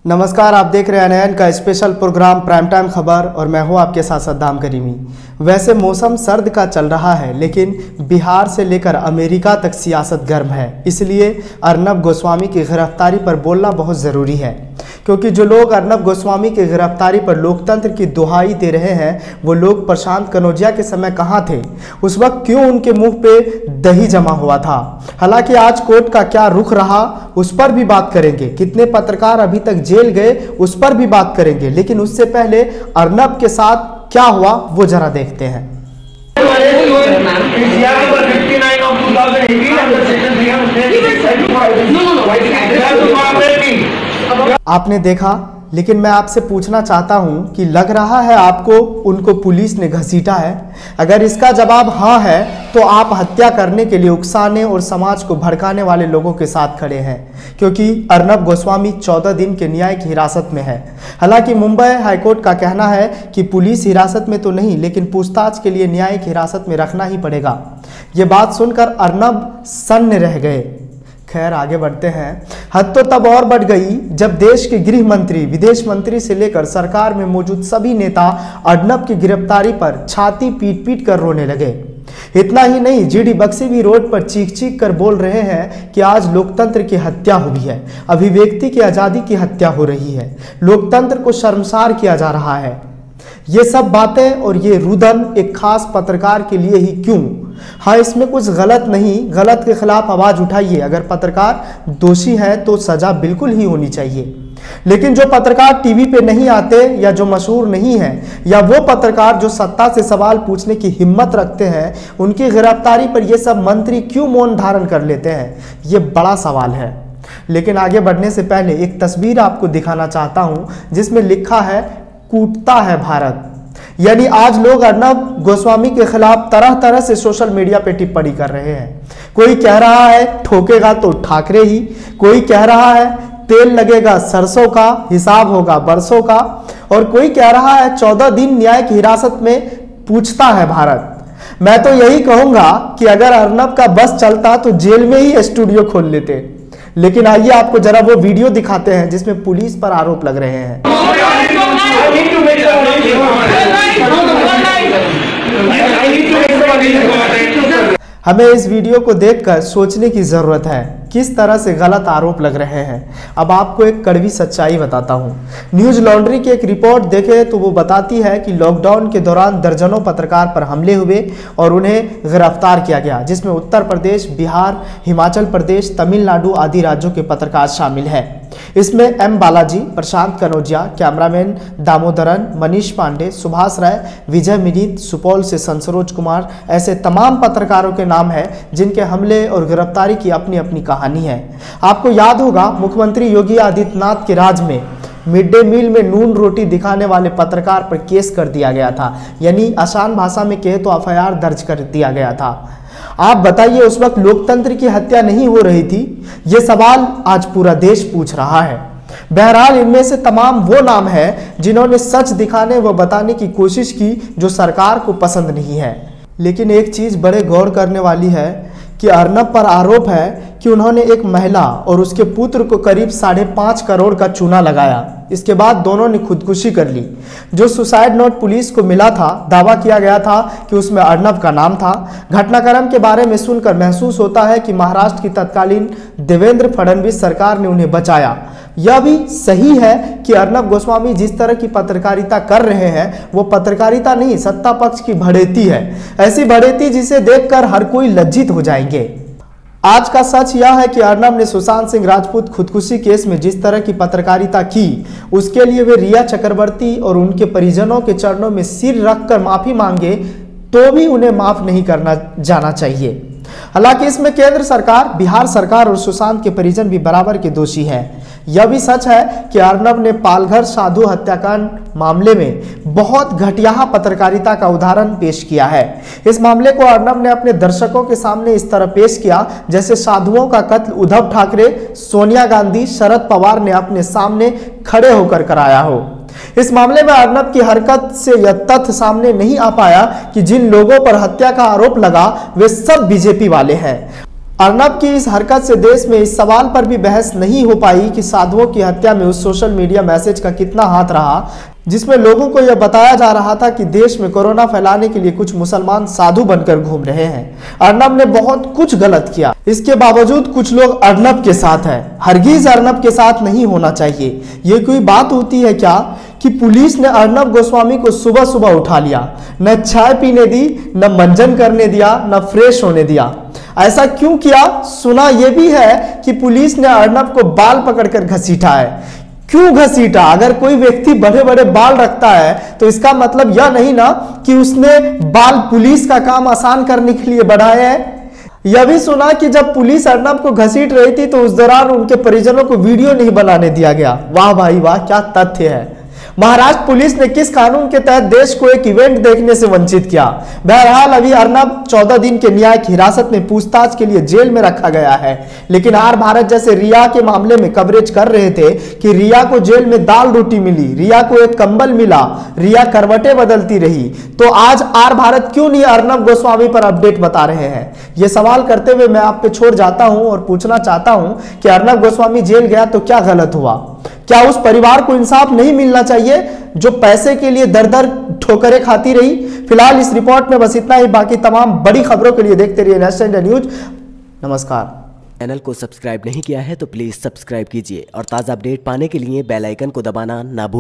नमस्कार, आप देख रहे हैं अनयन का स्पेशल प्रोग्राम प्राइम टाइम खबर और मैं हूं आपके साथ सद्दाम करीमी। वैसे मौसम सर्द का चल रहा है, लेकिन बिहार से लेकर अमेरिका तक सियासत गर्म है। इसलिए अर्नब गोस्वामी की गिरफ्तारी पर बोलना बहुत ज़रूरी है, क्योंकि जो लोग अर्नब गोस्वामी की गिरफ्तारी पर लोकतंत्र की दुहाई दे रहे हैं, वो लोग प्रशांत कनौजिया के समय कहाँ थे, उस वक्त क्यों उनके मुंह पे दही जमा हुआ था। हालांकि आज कोर्ट का क्या रुख रहा उस पर भी बात करेंगे, कितने पत्रकार अभी तक जेल गए उस पर भी बात करेंगे, लेकिन उससे पहले अर्नब के साथ क्या हुआ वो जरा देखते हैं। आपने देखा, लेकिन मैं आपसे पूछना चाहता हूं कि लग रहा है आपको उनको पुलिस ने घसीटा है? अगर इसका जवाब हाँ है तो आप हत्या करने के लिए उकसाने और समाज को भड़काने वाले लोगों के साथ खड़े हैं, क्योंकि अर्नब गोस्वामी 14 दिन के न्यायिक हिरासत में है। हालांकि मुंबई हाईकोर्ट का कहना है कि पुलिस हिरासत में तो नहीं, लेकिन पूछताछ के लिए न्यायिक हिरासत में रखना ही पड़ेगा। ये बात सुनकर अर्नब सन्न रह गए। खैर, आगे बढ़ते हैं। हद तो तब और बढ़ गई जब देश के गृह मंत्री, विदेश मंत्री से लेकर सरकार में मौजूद सभी नेता अर्नब की गिरफ्तारी पर छाती पीट पीट कर रोने लगे। इतना ही नहीं, जीडी बख्शी भी रोड पर चीख चीख कर बोल रहे हैं कि आज लोकतंत्र की हत्या हुई है, अभिव्यक्ति की आज़ादी की हत्या हो रही है, लोकतंत्र को शर्मसार किया जा रहा है। ये सब बातें और ये रुदन एक खास पत्रकार के लिए ही क्यों? हाँ, इसमें कुछ गलत नहीं, गलत के खिलाफ आवाज उठाइए। अगर पत्रकार दोषी है तो सजा बिल्कुल ही होनी चाहिए, लेकिन जो पत्रकार टीवी पे नहीं आते या जो मशहूर नहीं है, या वो पत्रकार जो सत्ता से सवाल पूछने की हिम्मत रखते हैं, उनकी गिरफ्तारी पर ये सब मंत्री क्यों मौन धारण कर लेते हैं, ये बड़ा सवाल है। लेकिन आगे बढ़ने से पहले एक तस्वीर आपको दिखाना चाहता हूं जिसमें लिखा है कूटता है भारत। यानी आज लोग अर्नब गोस्वामी के खिलाफ तरह तरह से सोशल मीडिया पे टिप्पणी कर रहे हैं। कोई कह रहा है ठोकेगा तो ठाकरे ही, कोई कह रहा है तेल लगेगा सरसों का, हिसाब होगा बरसों का, और कोई कह रहा है 14 दिन न्यायिक हिरासत में पूछता है भारत। मैं तो यही कहूंगा कि अगर अर्नब का बस चलता तो जेल में ही स्टूडियो खोल लेते। लेकिन आइए आपको जरा वो वीडियो दिखाते हैं जिसमें पुलिस पर आरोप लग रहे हैं। हमें इस वीडियो को देखकर सोचने की जरूरत है किस तरह से गलत आरोप लग रहे हैं। अब आपको एक कड़वी सच्चाई बताता हूं। न्यूज लॉन्ड्री की एक रिपोर्ट देखें तो वो बताती है कि लॉकडाउन के दौरान दर्जनों पत्रकार पर हमले हुए और उन्हें गिरफ्तार किया गया, जिसमें उत्तर प्रदेश, बिहार, हिमाचल प्रदेश, तमिलनाडु आदि राज्यों के पत्रकार शामिल हैं। इसमें एम बालाजी, प्रशांत कनौजिया, कैमरामैन दामोदरन, मनीष पांडे, सुभाष राय, विजय मिनीत, सुपौल से संसरोज कुमार, ऐसे तमाम पत्रकारों के नाम हैं जिनके हमले और गिरफ्तारी की अपनी अपनी कहानी है। आपको याद होगा, मुख्यमंत्री योगी आदित्यनाथ के राज में मिड डे मील में नून रोटी दिखाने वाले पत्रकार पर केस कर दिया गया था, यानी आसान भाषा में कहे तो एफआईआर दर्ज कर दिया गया था। आप बताइए, उस वक्त लोकतंत्र की हत्या नहीं हो रही थी? ये सवाल आज पूरा देश पूछ रहा है। बहरहाल, इनमें से तमाम वो नाम हैं जिन्होंने सच दिखाने व बताने की कोशिश की जो सरकार को पसंद नहीं है। लेकिन एक चीज बड़े गौर करने वाली है कि अर्नब पर आरोप है कि उन्होंने एक महिला और उसके पुत्र को करीब 5.5 करोड़ का चूना लगाया। इसके बाद दोनों ने खुदकुशी कर ली। जो सुसाइड नोट पुलिस को मिला था, दावा किया गया था कि उसमें अर्नब का नाम था। घटनाक्रम के बारे में सुनकर महसूस होता है कि महाराष्ट्र की तत्कालीन देवेंद्र फडणवीस सरकार ने उन्हें बचाया। यह भी सही है कि अर्नब गोस्वामी जिस तरह की पत्रकारिता कर रहे हैं वो पत्रकारिता नहीं, सत्ता पक्ष की बढ़ेती है। ऐसी बढ़ेती जिसे देखकर हर कोई लज्जित हो जाएंगे। आज का सच यह है कि अर्नब ने सुशांत सिंह राजपूत खुदकुशी केस में जिस तरह की पत्रकारिता की, उसके लिए वे रिया चक्रवर्ती और उनके परिजनों के चरणों में सिर रखकर माफी मांगे तो भी उन्हें माफ नहीं करना जाना चाहिए। हालांकि इसमें केंद्र सरकार, बिहार सरकार और सुशांत के परिजन भी बराबर के दोषी हैं। यह भी सच है कि अर्नब ने पालघर साधु हत्याकांड मामले में बहुत घटिया पत्रकारिता का उदाहरण पेश किया है। इस मामले को अर्नब ने अपने दर्शकों के सामने इस तरह पेश किया जैसे साधुओं का कत्ल उद्धव ठाकरे, सोनिया गांधी, शरद पवार ने अपने सामने खड़े होकर कराया हो। इस मामले में अर्नब की हरकत से यह तथ्य सामने नहीं आ पाया कि जिन लोगों पर हत्या का आरोप लगा वे सब बीजेपी वाले हैं। अर्नब की इस हरकत से देश में इस सवाल पर भी बहस नहीं हो पाई कि साधुओं की हत्या में उस सोशल मीडिया मैसेज का कितना हाथ रहा, जिसमें लोगों को यह बताया जा रहा था कि देश में कोरोना फैलाने के लिए कुछ मुसलमान साधु बनकर घूम रहे हैं। अर्नब ने बहुत कुछ गलत किया, इसके बावजूद कुछ लोग अर्नब के साथ हैं। हरगिज अर्नब के साथ नहीं होना चाहिए। ये कोई बात होती है क्या कि पुलिस ने अर्नब गोस्वामी को सुबह सुबह उठा लिया, न चाय पीने दी, न मंजन करने दिया, न फ्रेश होने दिया। ऐसा क्यों किया? सुना यह भी है कि पुलिस ने अर्नब को बाल पकड़कर घसीटा है। क्यों घसीटा? अगर कोई व्यक्ति बड़े बड़े बाल रखता है तो इसका मतलब यह नहीं ना कि उसने बाल पुलिस का काम आसान करने के लिए बढ़ाए हैं। यह भी सुना कि जब पुलिस अर्नब को घसीट रही थी तो उस दौरान उनके परिजनों को वीडियो नहीं बनाने दिया गया। वाह भाई वाह, क्या तथ्य है। महाराष्ट्र पुलिस ने किस कानून के तहत देश को एक इवेंट देखने से वंचित किया? बहरहाल अभी अर्नब 14 दिन के न्यायिक हिरासत में पूछताछ के लिए जेल में रखा गया है, लेकिन आर भारत जैसे रिया के मामले में कवरेज कर रहे थे कि रिया को जेल में दाल रोटी मिली, रिया को एक कंबल मिला, रिया करवटें बदलती रही, तो आज आर भारत क्यों नहीं अर्नब गोस्वामी पर अपडेट बता रहे हैं? यह सवाल करते हुए मैं आप पे छोड़ जाता हूं और पूछना चाहता हूं कि अर्नब गोस्वामी जेल गया तो क्या गलत हुआ? क्या उस परिवार को इंसाफ नहीं मिलना चाहिए जो पैसे के लिए दर दर ठोकरें खाती रही? फिलहाल इस रिपोर्ट में बस इतना ही। बाकी तमाम बड़ी खबरों के लिए देखते रहिए नेशनल इंडिया न्यूज। नमस्कार। चैनल को सब्सक्राइब नहीं किया है तो प्लीज सब्सक्राइब कीजिए और ताज़ा अपडेट पाने के लिए बेल आइकन को दबाना ना भूलें।